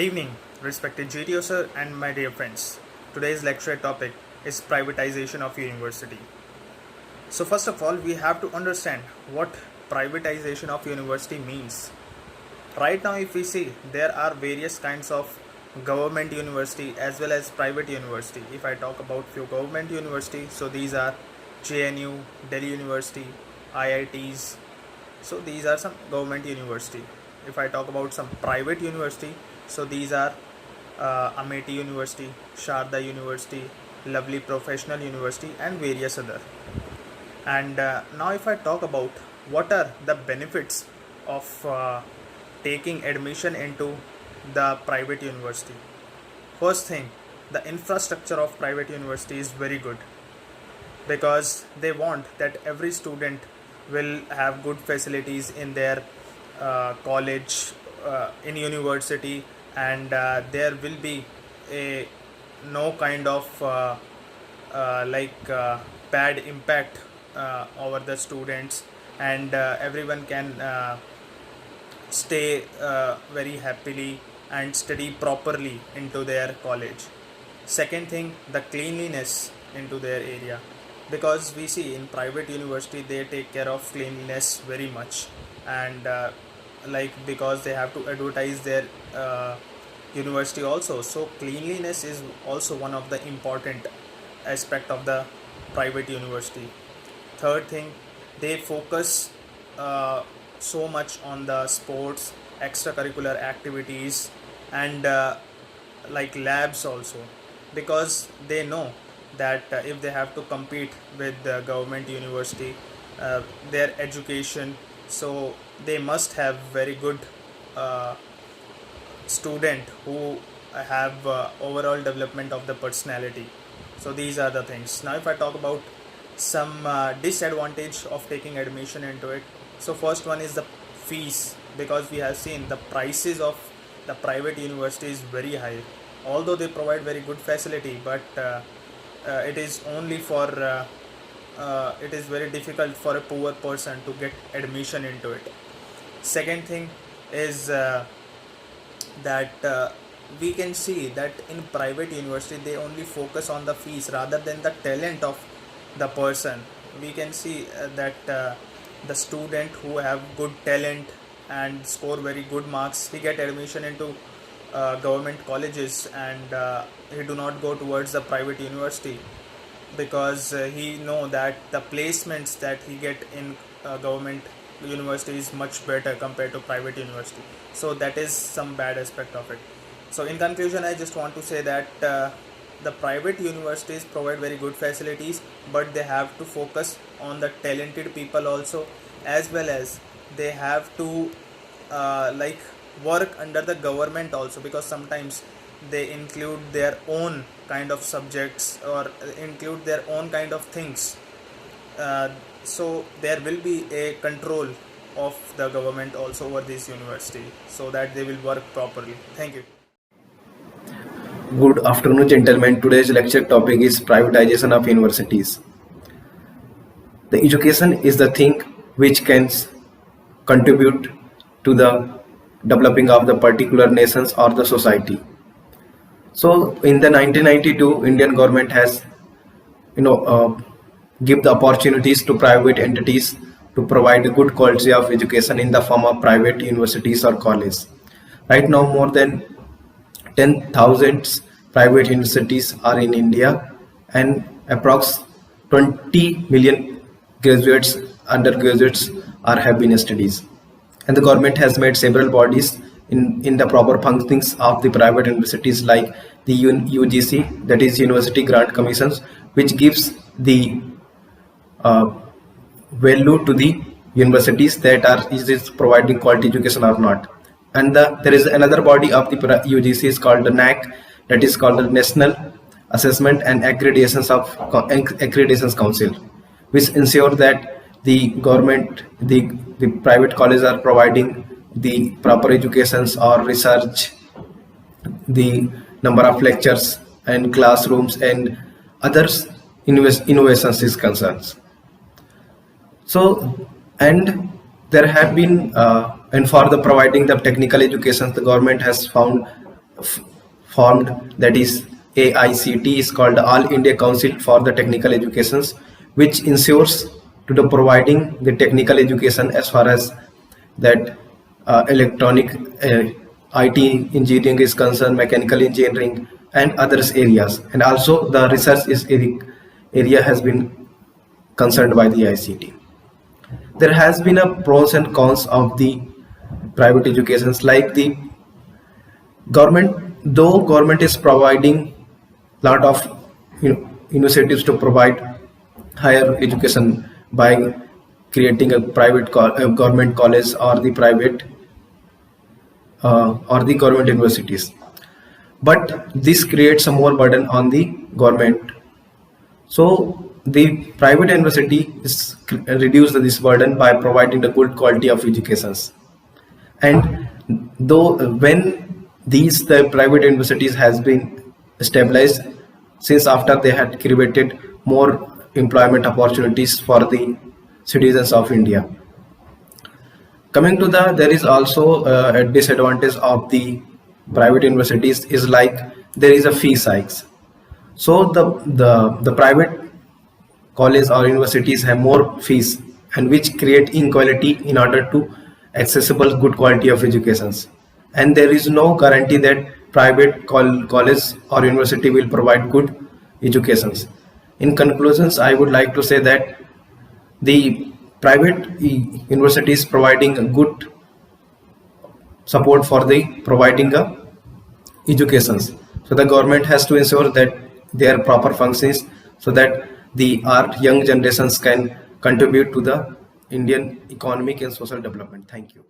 evening, respected GTO sir and my dear friends. Today's lecture topic is privatization of university. So first of all, we have to understand what privatization of university means. Right now, if we see, there are various kinds of government university as well as private university. If I talk about few government university, so these are JNU, Delhi University, IITs. So these are some government university. If I talk about some private university, so these are Amity University, Sharda University, Lovely Professional University, and various other. And now, if I talk about what are the benefits of taking admission into the private university, first thing, the infrastructure of private university is very good because they want that every student will have good facilities in their college, in university, and there will be a no kind of bad impact over the students, and everyone can stay very happily and study properly into their college. Second thing, the cleanliness into their area, because we see in private university they take care of cleanliness very much, and because they have to advertise their university also, so cleanliness is also one of the important aspect of the private university. Third thing, they focus so much on the sports, extracurricular activities, and labs also, because they know that if they have to compete with the government university, their education, so they must have very good student who have overall development of the personality. So these are the things. Now if I talk about some disadvantage of taking admission into it, so first one is the fees, because we have seen the prices of the private university is very high, although they provide very good facility, but it is only for it is very difficult for a poor person to get admission into it. Second thing is that we can see that in private university they only focus on the fees rather than the talent of the person. We can see that the student who have good talent and score very good marks, he get admission into government colleges, and he do not go towards the private university, because he know that the placements that he get in government university is much better compared to private university. So that is some bad aspect of it. So in conclusion, I just want to say that the private universities provide very good facilities, but they have to focus on the talented people also, as well as they have to work under the government also, because sometimes they include their own kind of subjects or include their own kind of things. So there will be a control of the government also over this university, so that they will work properly. Thank you. Good afternoon, gentlemen. Today's lecture topic is privatization of universities. The education is the thing which can contribute to the developing of the particular nations or the society. So in the 1992, Indian government has give the opportunities to private entities to provide a good quality of education in the form of private universities or colleges. Right now, more than 10,000 private universities are in India, and approx 20 million graduates, undergraduates have been studies. And the government has made several bodies in the proper functionings of the private universities, like the UGC, that is University Grant Commissions, which gives the value to the universities that is providing quality education or not. And there is another body of the UGC is called the NAC, that is called the National Assessment and Accreditations Council, which ensure that the government, the private colleges are providing the proper educations or research, the number of lectures and classrooms and others innovations is concerned. So, and there have been and for the providing the technical education, the government has found f- formed, that is AICT, is called All India Council for the Technical Educations, which ensures to the providing the technical education as far as that electronic IT engineering is concerned, mechanical engineering and others areas, and also the research is area has been concerned by the ICT. There has been a pros and cons of the private educations, like the government, though government is providing lot of initiatives to provide higher education by creating a government college or the private or the government universities, but this creates a more burden on the government. So the private university is reduce this burden by providing the good quality of educations. And though when the private universities has been stabilized, since after they had created more employment opportunities for the citizens of India. Coming to there is also a disadvantage of the private universities is like there is a fee hikes. So the private college or universities have more fees, and which create inequality in order to accessible good quality of educations, and there is no guarantee that private college or university will provide good educations. In conclusions, I would like to say that the private universities providing a good support for the providing educations, so the government has to ensure that their proper functions, so that the our young generations can contribute to the Indian economic and social development. Thank you.